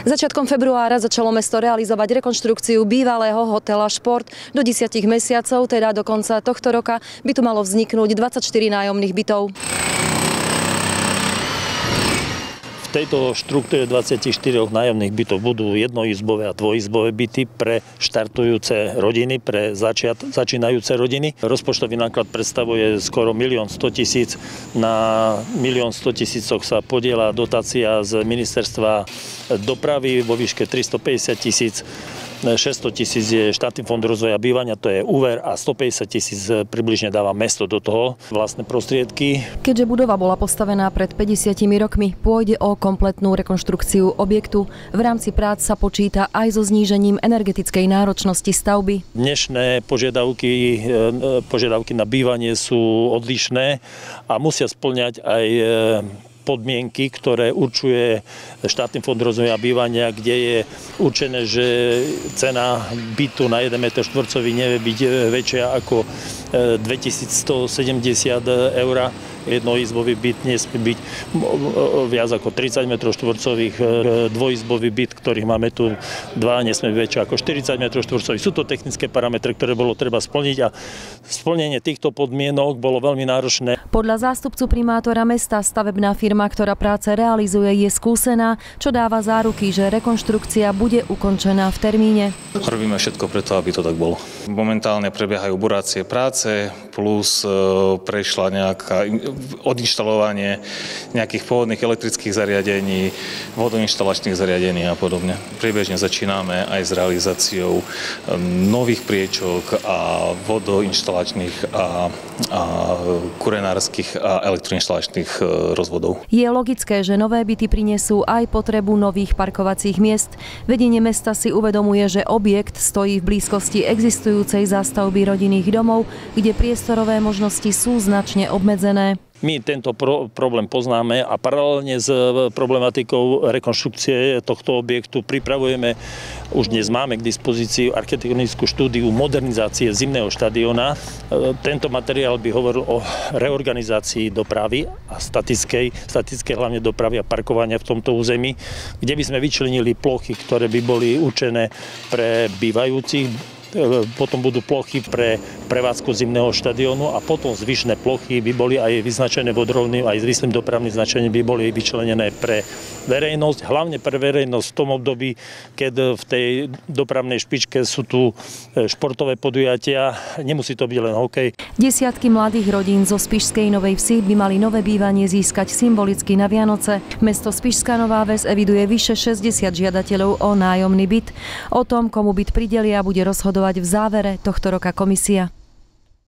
Začiatkom februára začalo mesto realizovať rekonštrukciu bývalého hotela Šport. Do 10 mesiacov, teda do konca tohto roka, by tu malo vzniknúť 24 nájomných bytov. V tejto štruktúre 24 nájomných bytov budú jednoizbové a dvojizbové byty pre štartujúce rodiny, pre začínajúce rodiny. Rozpočtový náklad predstavuje skoro 1 100 000. Na 1 100 000 sa podieľa dotácia z ministerstva dopravy vo výške 350 000. 600 000 je štátny fond rozvoja bývania, to je úver, a 150 000 približne dáva mesto do toho vlastné prostriedky. Keďže budova bola postavená pred 50 rokmi, pôjde o kompletnú rekonštrukciu objektu. V rámci prác sa počíta aj so znížením energetickej náročnosti stavby. Dnešné požiadavky na bývanie sú odlišné a musia spĺňať aj podmienky, ktoré určuje štátny fond rozvoja bývania, kde je určené, že cena bytu na 1 m štvorcový nevie byť väčšia ako 2170 eur. Jednoizbový byt nesmie byť viac ako 30 m štvorcových. Dvojizbový byt, ktorých máme tu dva, nesmie byť väčšie ako 40 m štvorcových. Sú to technické parametre, ktoré bolo treba splniť, a splnenie týchto podmienok bolo veľmi náročné. Podľa zástupcu primátora mesta stavebná firma, ktorá práce realizuje, je skúsená, čo dáva záruky, že rekonštrukcia bude ukončená v termíne. Robíme všetko preto, aby to tak bolo. Momentálne prebiehajú burácie práce, plus prešla nejaká odinštalovanie nejakých pôvodných elektrických zariadení, vodoinštalačných zariadení a podobne. Priebežne začíname aj s realizáciou nových priečok a vodoinštalačných a kurenárskych a elektroinštalačných rozvodov. Je logické, že nové byty prinesú aj potrebu nových parkovacích miest. Vedenie mesta si uvedomuje, že objekt stojí v blízkosti existujúcej zástavby rodinných domov, kde priestorové možnosti sú značne obmedzené. My tento problém poznáme a paralelne s problematikou rekonštrukcie tohto objektu pripravujeme, už dnes máme k dispozícii architektonickú štúdiu modernizácie zimného štadióna. Tento materiál by hovoril o reorganizácii dopravy a statickej hlavne dopravy a parkovania v tomto území, kde by sme vyčlenili plochy, ktoré by boli určené pre bývajúcich. Potom budú plochy pre prevádzku zimného štadiónu a potom zvyšné plochy by boli aj vyznačené vodorovným, aj zvislým dopravným značením by boli vyčlenené pre verejnosť, hlavne pre verejnosť v tom období, keď v tej dopravnej špičke sú tu športové podujatia, nemusí to byť len hokej. Desiatky mladých rodín zo Spišskej Novej Vsi by mali nové bývanie získať symbolicky na Vianoce. Mesto Spišská Nová Ves eviduje vyše 60 žiadateľov o nájomný byt. O tom, komu byt pridelia, bude rozhodovať v závere tohto roka komisia.